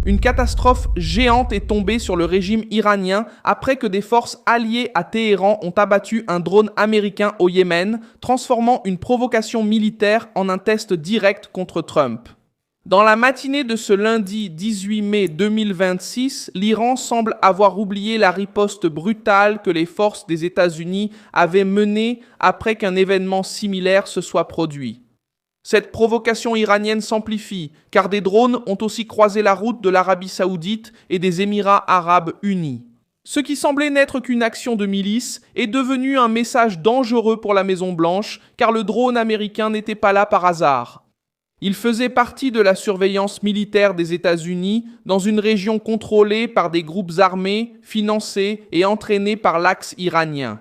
Une catastrophe géante est tombée sur le régime iranien après que des forces alliées à Téhéran ont abattu un drone américain au Yémen, transformant une provocation militaire en un test direct contre Trump. Dans la matinée de ce lundi 18 mai 2026, l'Iran semble avoir oublié la riposte brutale que les forces des États-Unis avaient menée après qu'un événement similaire se soit produit. Cette provocation iranienne s'amplifie, car des drones ont aussi croisé la route de l'Arabie saoudite et des Émirats arabes unis. Ce qui semblait n'être qu'une action de milice est devenu un message dangereux pour la Maison-Blanche, car le drone américain n'était pas là par hasard. Il faisait partie de la surveillance militaire des États-Unis dans une région contrôlée par des groupes armés, financés et entraînés par l'Axe iranien.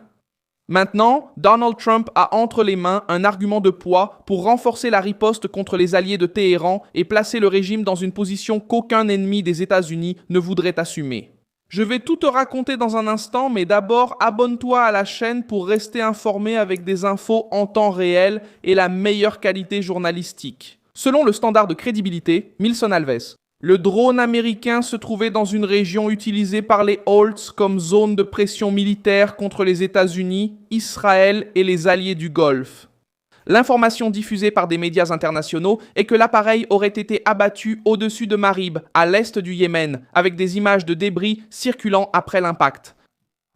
Maintenant, Donald Trump a entre les mains un argument de poids pour renforcer la riposte contre les alliés de Téhéran et placer le régime dans une position qu'aucun ennemi des États-Unis ne voudrait assumer. Je vais tout te raconter dans un instant, mais d'abord abonne-toi à la chaîne pour rester informé avec des infos en temps réel et la meilleure qualité journalistique. Selon le standard de crédibilité, Milson Alves, le drone américain se trouvait dans une région utilisée par les Holtz comme zone de pression militaire contre les États-Unis, Israël et les alliés du Golfe. L'information diffusée par des médias internationaux est que l'appareil aurait été abattu au-dessus de Marib, à l'est du Yémen, avec des images de débris circulant après l'impact.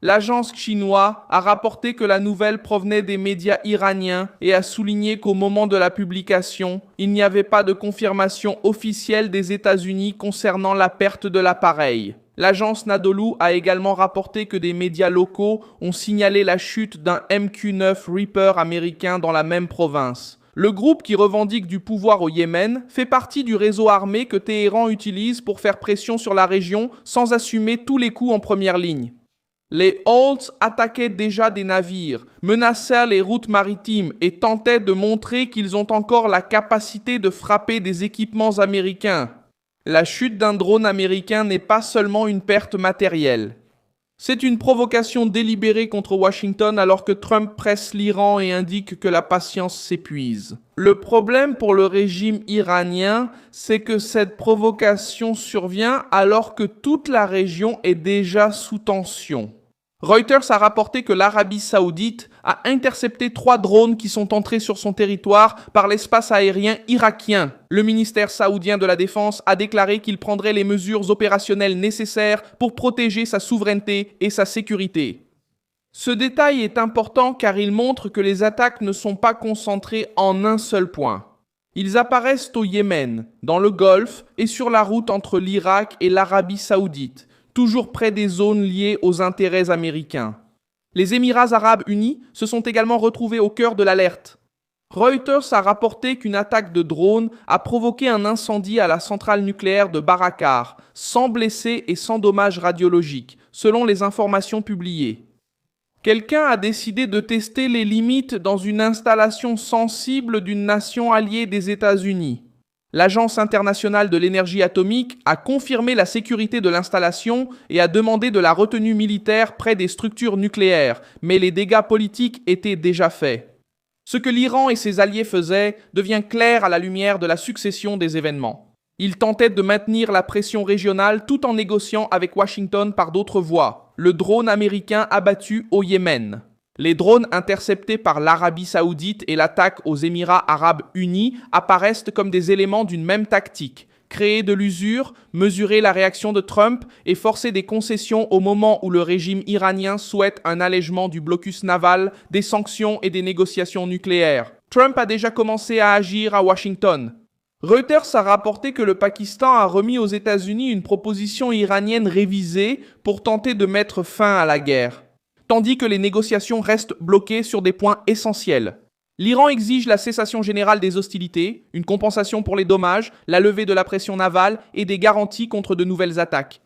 L'agence chinoise a rapporté que la nouvelle provenait des médias iraniens et a souligné qu'au moment de la publication, il n'y avait pas de confirmation officielle des États-Unis concernant la perte de l'appareil. L'agence Nadolu a également rapporté que des médias locaux ont signalé la chute d'un MQ-9 Reaper américain dans la même province. Le groupe qui revendique du pouvoir au Yémen fait partie du réseau armé que Téhéran utilise pour faire pression sur la région sans assumer tous les coups en première ligne. Les Holtz attaquaient déjà des navires, menaçaient les routes maritimes et tentaient de montrer qu'ils ont encore la capacité de frapper des équipements américains. La chute d'un drone américain n'est pas seulement une perte matérielle. C'est une provocation délibérée contre Washington alors que Trump presse l'Iran et indique que la patience s'épuise. Le problème pour le régime iranien, c'est que cette provocation survient alors que toute la région est déjà sous tension. Reuters a rapporté que l'Arabie saoudite a intercepté 3 drones qui sont entrés sur son territoire par l'espace aérien irakien. Le ministère saoudien de la Défense a déclaré qu'il prendrait les mesures opérationnelles nécessaires pour protéger sa souveraineté et sa sécurité. Ce détail est important car il montre que les attaques ne sont pas concentrées en un seul point. Ils apparaissent au Yémen, dans le Golfe et sur la route entre l'Irak et l'Arabie saoudite, toujours près des zones liées aux intérêts américains. Les Émirats arabes unis se sont également retrouvés au cœur de l'alerte. Reuters a rapporté qu'une attaque de drone a provoqué un incendie à la centrale nucléaire de Barakar, sans blessés et sans dommages radiologiques, selon les informations publiées. Quelqu'un a décidé de tester les limites dans une installation sensible d'une nation alliée des États-Unis. L'Agence internationale de l'énergie atomique a confirmé la sécurité de l'installation et a demandé de la retenue militaire près des structures nucléaires, mais les dégâts politiques étaient déjà faits. Ce que l'Iran et ses alliés faisaient devient clair à la lumière de la succession des événements. Ils tentaient de maintenir la pression régionale tout en négociant avec Washington par d'autres voies. Le drone américain abattu au Yémen. Les drones interceptés par l'Arabie saoudite et l'attaque aux Émirats arabes unis apparaissent comme des éléments d'une même tactique. Créer de l'usure, mesurer la réaction de Trump et forcer des concessions au moment où le régime iranien souhaite un allègement du blocus naval, des sanctions et des négociations nucléaires. Trump a déjà commencé à agir à Washington. Reuters a rapporté que le Pakistan a remis aux États-Unis une proposition iranienne révisée pour tenter de mettre fin à la guerre, tandis que les négociations restent bloquées sur des points essentiels. L'Iran exige la cessation générale des hostilités, une compensation pour les dommages, la levée de la pression navale et des garanties contre de nouvelles attaques.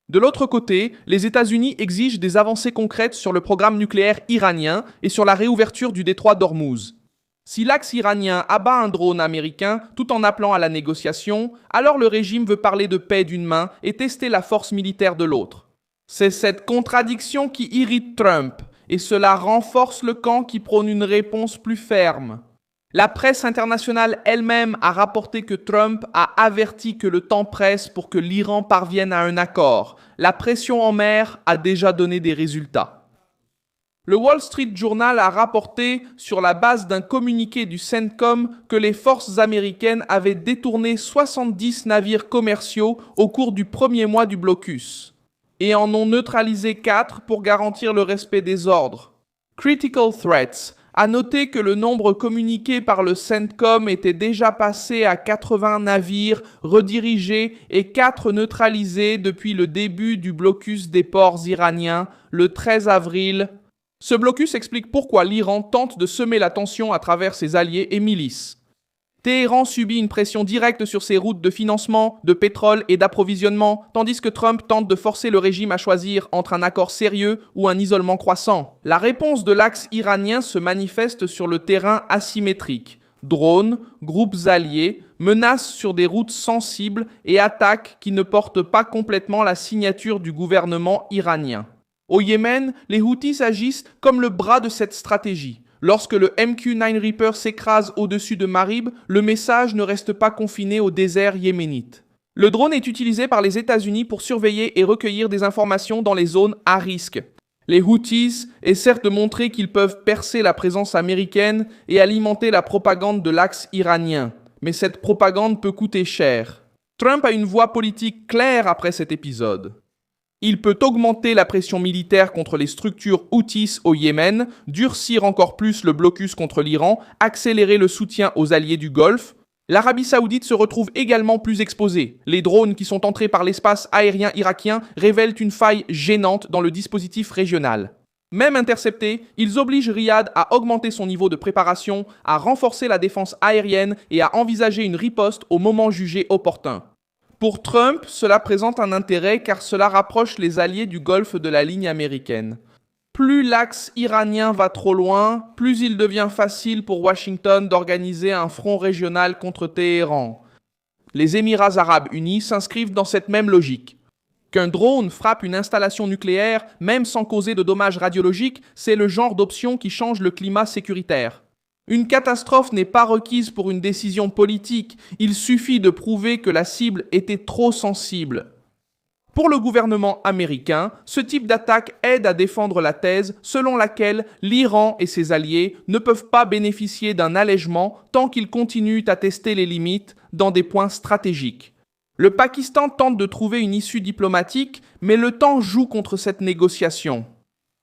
De l'autre côté, les États-Unis exigent des avancées concrètes sur le programme nucléaire iranien et sur la réouverture du détroit d'Ormuz. Si l'Axe iranien abat un drone américain tout en appelant à la négociation, alors le régime veut parler de paix d'une main et tester la force militaire de l'autre. C'est cette contradiction qui irrite Trump, et cela renforce le camp qui prône une réponse plus ferme. La presse internationale elle-même a rapporté que Trump a averti que le temps presse pour que l'Iran parvienne à un accord. La pression en mer a déjà donné des résultats. Le Wall Street Journal a rapporté, sur la base d'un communiqué du CENTCOM, que les forces américaines avaient détourné 70 navires commerciaux au cours du premier mois du blocus et en ont neutralisé 4 pour garantir le respect des ordres. Critical Threats a noté que le nombre communiqué par le CENTCOM était déjà passé à 80 navires redirigés et 4 neutralisés depuis le début du blocus des ports iraniens le 13 avril. Ce blocus explique pourquoi l'Iran tente de semer la tension à travers ses alliés et milices. Téhéran subit une pression directe sur ses routes de financement, de pétrole et d'approvisionnement, tandis que Trump tente de forcer le régime à choisir entre un accord sérieux ou un isolement croissant. La réponse de l'axe iranien se manifeste sur le terrain asymétrique. Drones, groupes alliés, menaces sur des routes sensibles et attaques qui ne portent pas complètement la signature du gouvernement iranien. Au Yémen, les Houthis agissent comme le bras de cette stratégie. Lorsque le MQ-9 Reaper s'écrase au-dessus de Marib, le message ne reste pas confiné au désert yéménite. Le drone est utilisé par les États-Unis pour surveiller et recueillir des informations dans les zones à risque. Les Houthis essaient de montrer qu'ils peuvent percer la présence américaine et alimenter la propagande de l'axe iranien. Mais cette propagande peut coûter cher. Trump a une voix politique claire après cet épisode. Il peut augmenter la pression militaire contre les structures Houthis au Yémen, durcir encore plus le blocus contre l'Iran, accélérer le soutien aux alliés du Golfe. L'Arabie Saoudite se retrouve également plus exposée. Les drones qui sont entrés par l'espace aérien irakien révèlent une faille gênante dans le dispositif régional. Même interceptés, ils obligent Riyad à augmenter son niveau de préparation, à renforcer la défense aérienne et à envisager une riposte au moment jugé opportun. Pour Trump, cela présente un intérêt car cela rapproche les alliés du Golfe de la ligne américaine. Plus l'axe iranien va trop loin, plus il devient facile pour Washington d'organiser un front régional contre Téhéran. Les Émirats arabes unis s'inscrivent dans cette même logique. Qu'un drone frappe une installation nucléaire, même sans causer de dommages radiologiques, c'est le genre d'option qui change le climat sécuritaire. Une catastrophe n'est pas requise pour une décision politique, il suffit de prouver que la cible était trop sensible. Pour le gouvernement américain, ce type d'attaque aide à défendre la thèse selon laquelle l'Iran et ses alliés ne peuvent pas bénéficier d'un allègement tant qu'ils continuent à tester les limites dans des points stratégiques. Le Pakistan tente de trouver une issue diplomatique, mais le temps joue contre cette négociation.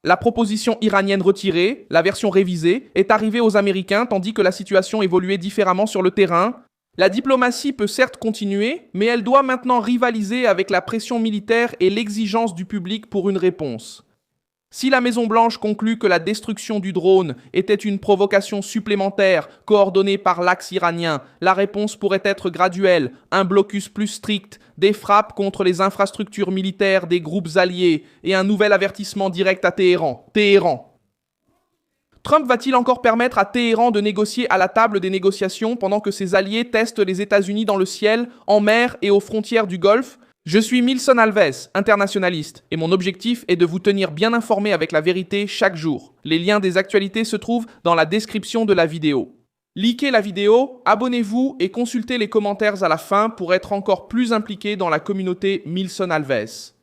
La proposition iranienne retirée, la version révisée, est arrivée aux Américains tandis que la situation évoluait différemment sur le terrain. La diplomatie peut certes continuer, mais elle doit maintenant rivaliser avec la pression militaire et l'exigence du public pour une réponse. Si la Maison-Blanche conclut que la destruction du drone était une provocation supplémentaire coordonnée par l'axe iranien, la réponse pourrait être graduelle, un blocus plus strict, des frappes contre les infrastructures militaires des groupes alliés et un nouvel avertissement direct à Téhéran. Trump va-t-il encore permettre à Téhéran de négocier à la table des négociations pendant que ses alliés testent les États-Unis dans le ciel, en mer et aux frontières du Golfe ? Je suis Milson Alves, internationaliste, et mon objectif est de vous tenir bien informé avec la vérité chaque jour. Les liens des actualités se trouvent dans la description de la vidéo. Likez la vidéo, abonnez-vous et consultez les commentaires à la fin pour être encore plus impliqué dans la communauté Milson Alves.